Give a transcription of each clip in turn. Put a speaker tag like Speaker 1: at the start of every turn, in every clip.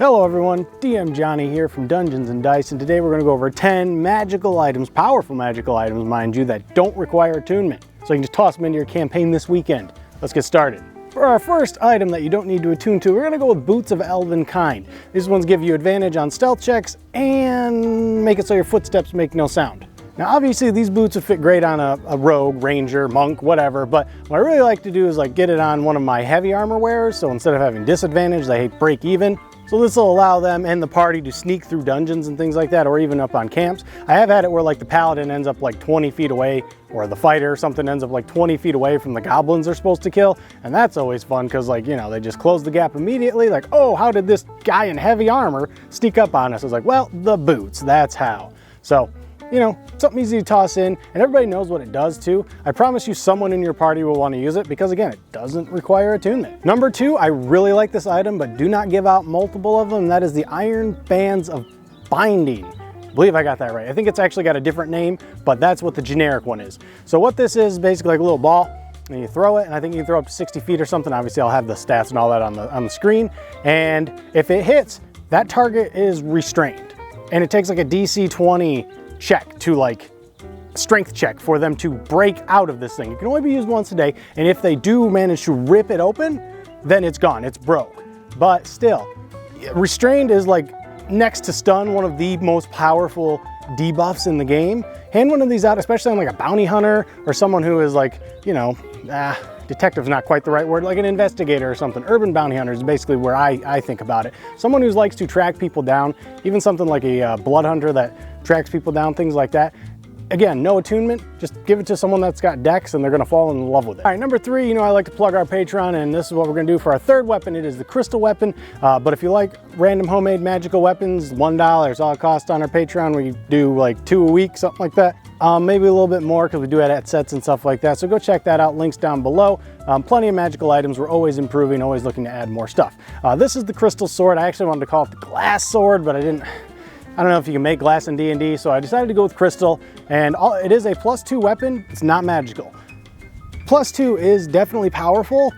Speaker 1: Hello everyone, DM Johnny here from Dungeons & Dice, and today we're going to go over 10 magical items, powerful magical items mind you, that don't require attunement. So you can just toss them into your campaign this weekend. Let's get started. For our first item that you don't need to attune to, we're going to go with Boots of Elven Kind. These ones give you advantage on stealth checks and make it so your footsteps make no sound. Now obviously these boots would fit great on a rogue, ranger, monk, whatever, but what I really like to do is get it on one of my heavy armor wearers, so instead of having disadvantage, they break even. So this will allow them and the party to sneak through dungeons and things like that, or even up on camps. I have had it where the paladin ends up 20 feet away, or the fighter or something ends up 20 feet away from the goblins they're supposed to kill. And that's always fun because they just close the gap immediately. Oh, how did this guy in heavy armor sneak up on us? It's well, the boots, that's how. So, something easy to toss in, and everybody knows what it does too. I promise you someone in your party will want to use it because again, it doesn't require attunement. Number 2, I really like this item, but do not give out multiple of them. That is the Iron Bands of Binding. I believe I got that right. I think it's actually got a different name, but that's what the generic one is. So what this is basically a little ball, and you throw it, and I think you can throw up to 60 feet or something. Obviously I'll have the stats and all that on the screen. And if it hits, that target is restrained. And it takes a DC 20 check to strength check for them to break out of this thing. It can only be used once a day, and if they do manage to rip it open, then it's gone, it's broke. But still, restrained is next to stun, one of the most powerful debuffs in the game. Hand one of these out, especially on a bounty hunter or someone who is detective's not quite the right word, like an investigator or something. Urban bounty hunter is basically where I think about it. Someone who likes to track people down, even something like a blood hunter that tracks people down, things like that. Again, no attunement, just give it to someone that's got dex and they're gonna fall in love with it. All right, number 3, I like to plug our Patreon, and this is what we're gonna do for our third weapon. It is the crystal weapon, but if you like random homemade magical weapons, $1 is all it costs on our Patreon. We do 2 a week, something like that. Maybe a little bit more because we do it at sets and stuff like that. So go check that out, links down below. Plenty of magical items. We're always improving, always looking to add more stuff. This is the crystal sword. I actually wanted to call it the glass sword, but I don't know if you can make glass in D&D, so I decided to go with crystal, and it is a +2 weapon. It's not magical. +2 is definitely powerful,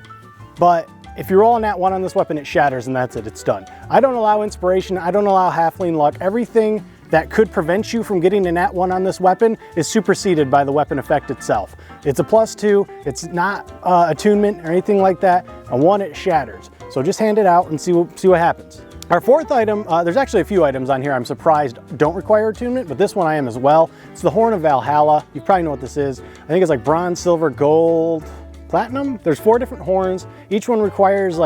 Speaker 1: but if you roll a nat 1 on this weapon, it shatters and that's it, it's done. I don't allow inspiration, I don't allow halfling luck. Everything that could prevent you from getting a nat 1 on this weapon is superseded by the weapon effect itself. It's a +2, it's not attunement or anything like that. A 1, it shatters. So just hand it out and see what happens. Our fourth item, there's actually a few items on here I'm surprised don't require attunement, but this one I am as well. It's the Horn of Valhalla. You probably know what this is. I think it's bronze, silver, gold, platinum. There's 4 different horns. Each one requires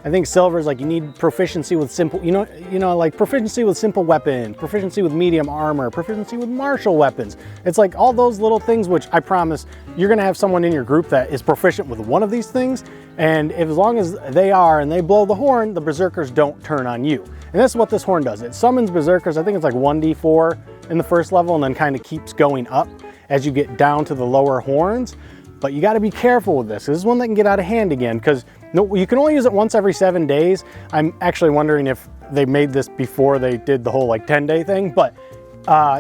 Speaker 1: I think silver is you need proficiency with simple, proficiency with simple weapon, proficiency with medium armor, proficiency with martial weapons. It's all those little things, which I promise you're gonna have someone in your group that is proficient with one of these things. And as long as they are and they blow the horn, the berserkers don't turn on you. And that's what this horn does. It summons berserkers. I think it's 1d4 in the first level, and then kind of keeps going up as you get down to the lower horns. But you gotta be careful with this. This is one that can get out of hand again, because you can only use it once every 7 days. I'm actually wondering if they made this before they did the whole 10-day thing, but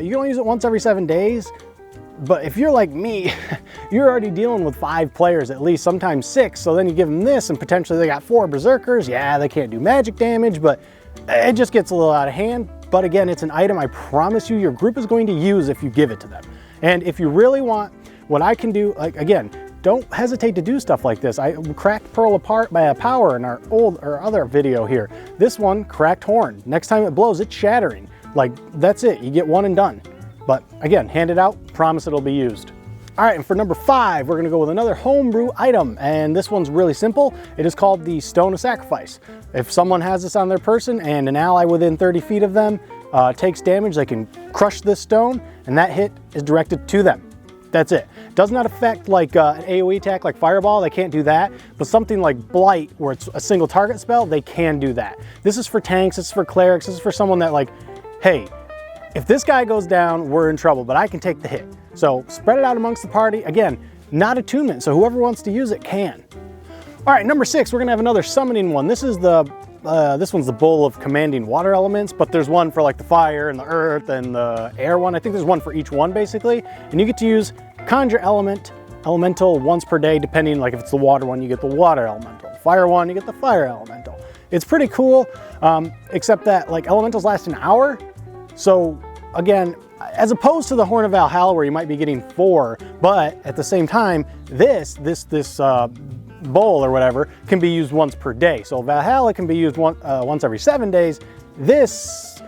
Speaker 1: you can only use it once every 7 days. But if you're like me, you're already dealing with 5 players at least, sometimes 6. So then you give them this and potentially they got 4 berserkers. Yeah, they can't do magic damage, but it just gets a little out of hand. But again, it's an item I promise you your group is going to use if you give it to them. And if you really want, what I can do, again, don't hesitate to do stuff like this. I cracked Pearl apart by a power in our other video here. This one, cracked horn. Next time it blows, it's shattering. That's it, you get one and done. But again, hand it out, promise it'll be used. All right, and for number 5, we're gonna go with another homebrew item, and this one's really simple. It is called the Stone of Sacrifice. If someone has this on their person and an ally within 30 feet of them takes damage, they can crush this stone, and that hit is directed to them. That's it. Does not affect an AoE attack like Fireball, they can't do that, but something like Blight, where it's a single target spell, they can do that. This is for tanks, this is for clerics, this is for someone that hey, if this guy goes down, we're in trouble, but I can take the hit. So spread it out amongst the party. Again, not attunement, so whoever wants to use it can. All right, number 6, we're gonna have another summoning one. This is this one's the Bowl of Commanding Water Elements, but there's one for the fire and the earth and the air one. I think there's one for each one basically. And you get to use Conjure Elemental once per day, depending, if it's the water one, you get the water elemental. Fire one, you get the fire elemental. It's pretty cool, except that like elementals last an hour. So again, as opposed to the Horn of Valhalla where you might be getting 4, but at the same time, this bowl or whatever can be used once per day. So Valhalla can be used once every 7 days. This,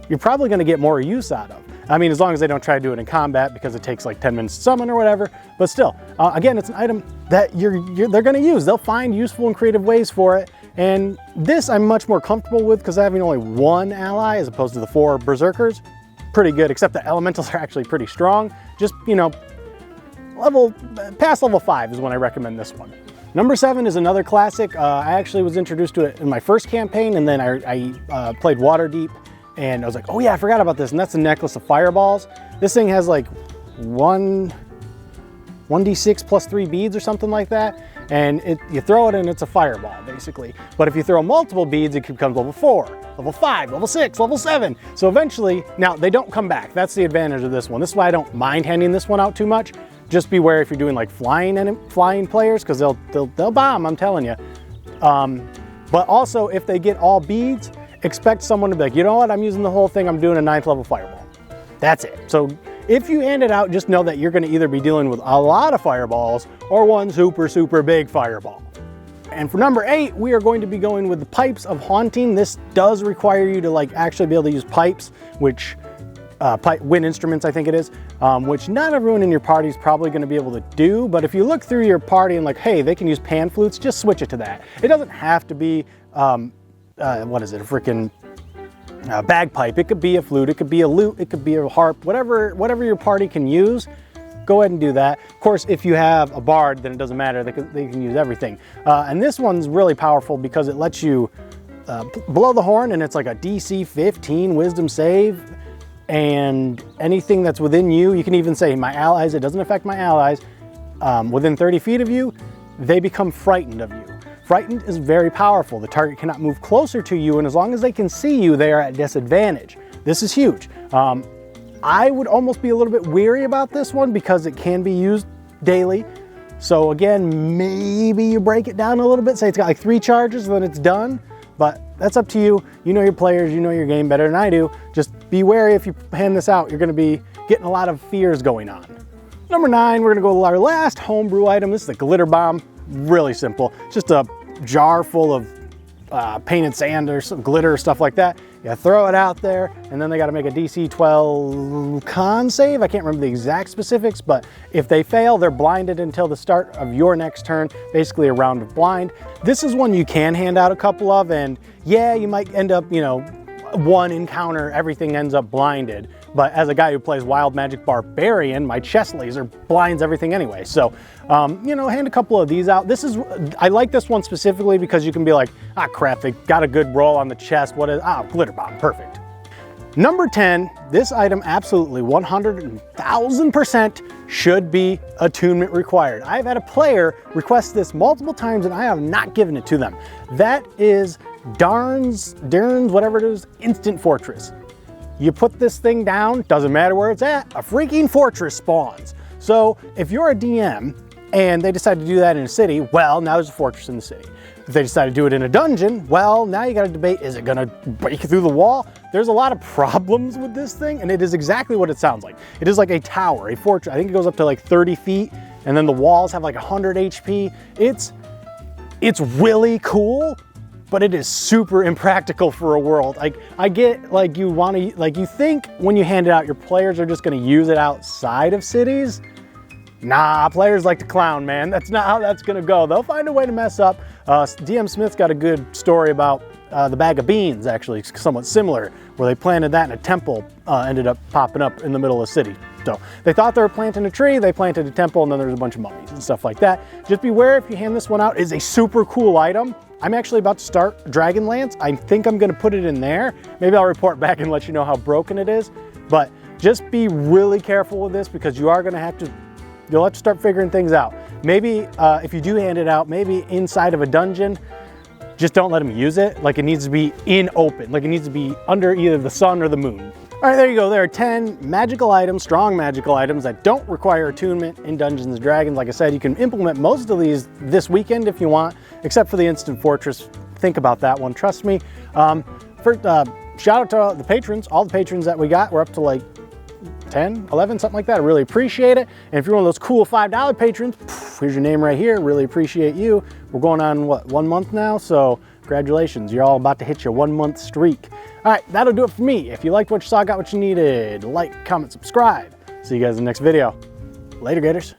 Speaker 1: you're probably gonna get more use out of. I mean, as long as they don't try to do it in combat because it takes like 10 minutes to summon or whatever, but still, again, it's an item that they're gonna use. They'll find useful and creative ways for it. And this I'm much more comfortable with because having only 1 ally as opposed to the 4 berserkers, pretty good, except the elementals are actually pretty strong. Just, you know, past level 5 is when I recommend this one. Number 7 is another classic. I actually was introduced to it in my first campaign, and then I played Waterdeep, and I was like, oh yeah, I forgot about this, and that's the Necklace of Fireballs. This thing has like 1d6 plus 3 beads or something like that, and you throw it and it's a fireball basically. But if you throw multiple beads, it becomes level 4, level 5, level 6, level 7. So eventually, now they don't come back. That's the advantage of this one. This is why I don't mind handing this one out too much. Just beware if you're doing like flying players, because they'll bomb, I'm telling you. But also if they get all beads, expect someone to be like, you know what, I'm using the whole thing, I'm doing a 9th level fireball. That's it. So if you hand it out, just know that you're gonna either be dealing with a lot of fireballs or one super, super big fireball. And for number 8, we are going to be going with the Pipes of Haunting. This does require you to like actually be able to use pipes, which wind instruments, I think it is, which not everyone in your party is probably going to be able to do. But if you look through your party and like, hey, they can use pan flutes, just switch it to that. It doesn't have to be, what is it, a freaking bagpipe. It could be a flute, it could be a lute, it could be a harp, whatever your party can use. Go ahead and do that. Of course, if you have a bard, then it doesn't matter. They can use everything. And this one's really powerful because it lets you blow the horn, and it's like a DC 15 wisdom save. And anything that's within you, you can even say my allies, it doesn't affect my allies, within 30 feet of you, they become frightened of you. Frightened is very powerful. The target cannot move closer to you, and as long as they can see you, they are at disadvantage. This is huge. I would almost be a little bit weary about this one because it can be used daily. So again, maybe you break it down a little bit, say it's got like 3 charges, then it's done. But that's up to you. You know your players, you know your game better than I do. Just be wary if you hand this out. You're gonna be getting a lot of fears going on. Number 9, we're gonna go with our last homebrew item. This is the glitter bomb. Really simple. It's just a jar full of painted sand or some glitter or stuff like that. You throw it out there, and then they got to make a DC 12 con save. I can't remember the exact specifics, but if they fail, they're blinded until the start of your next turn, basically a round of blind. This is one you can hand out a couple of, and yeah, you might end up, you know, one encounter, everything ends up blinded. But as a guy who plays Wild Magic Barbarian, my chest laser blinds everything anyway. So, you know, hand a couple of these out. I like this one specifically because you can be like, ah, crap, they got a good roll on the chest. What is, glitter bomb, perfect. Number 10, this item absolutely 100,000% should be attunement required. I've had a player request this multiple times and I have not given it to them. That is Darn's, whatever it is, Instant Fortress. You put this thing down, doesn't matter where it's at, a freaking fortress spawns. So if you're a DM and they decide to do that in a city, well, now there's a fortress in the city. If they decide to do it in a dungeon, well, now you got to debate, is it going to break through the wall? There's a lot of problems with this thing, and it is exactly what it sounds like. It is like a tower, a fortress. I think it goes up to like 30 feet, and then the walls have like 100 HP. It's really cool, but it is super impractical for a world. Like, I get, like, you want to, like, you think when you hand it out, your players are just going to use it outside of cities. Nah, players like to clown, man. That's not how that's going to go. They'll find a way to mess up. DM Smith's got a good story about the bag of beans, actually, somewhat similar, where they planted that and a temple ended up popping up in the middle of the city. So they thought they were planting a tree, they planted a temple, and then there's a bunch of mummies and stuff like that. Just beware if you hand this one out. It's a super cool item. I'm actually about to start Dragonlance. I think I'm gonna put it in there. Maybe I'll report back and let you know how broken it is. But just be really careful with this because you are gonna have to, you'll have to start figuring things out. Maybe if you do hand it out, maybe inside of a dungeon, just don't let them use it. Like, it needs to be in open. Like, it needs to be under either the sun or the moon. All right, there you go. There are 10 magical items, strong magical items that don't require attunement in Dungeons & Dragons. Like I said, you can implement most of these this weekend if you want, except for the Instant Fortress think about that one, trust me. Shout out to the patrons, all the patrons that we got. We're up to like 10, 11, something like that. I really appreciate it. And if you're one of those cool $5 patrons, here's your name right here. Really appreciate you. We're going on, what, 1 month now? So congratulations, you're all about to hit your 1 month streak. All right, that'll do it for me. If you liked what you saw, got what you needed, like, comment, subscribe. See you guys in the next video. Later, Gators.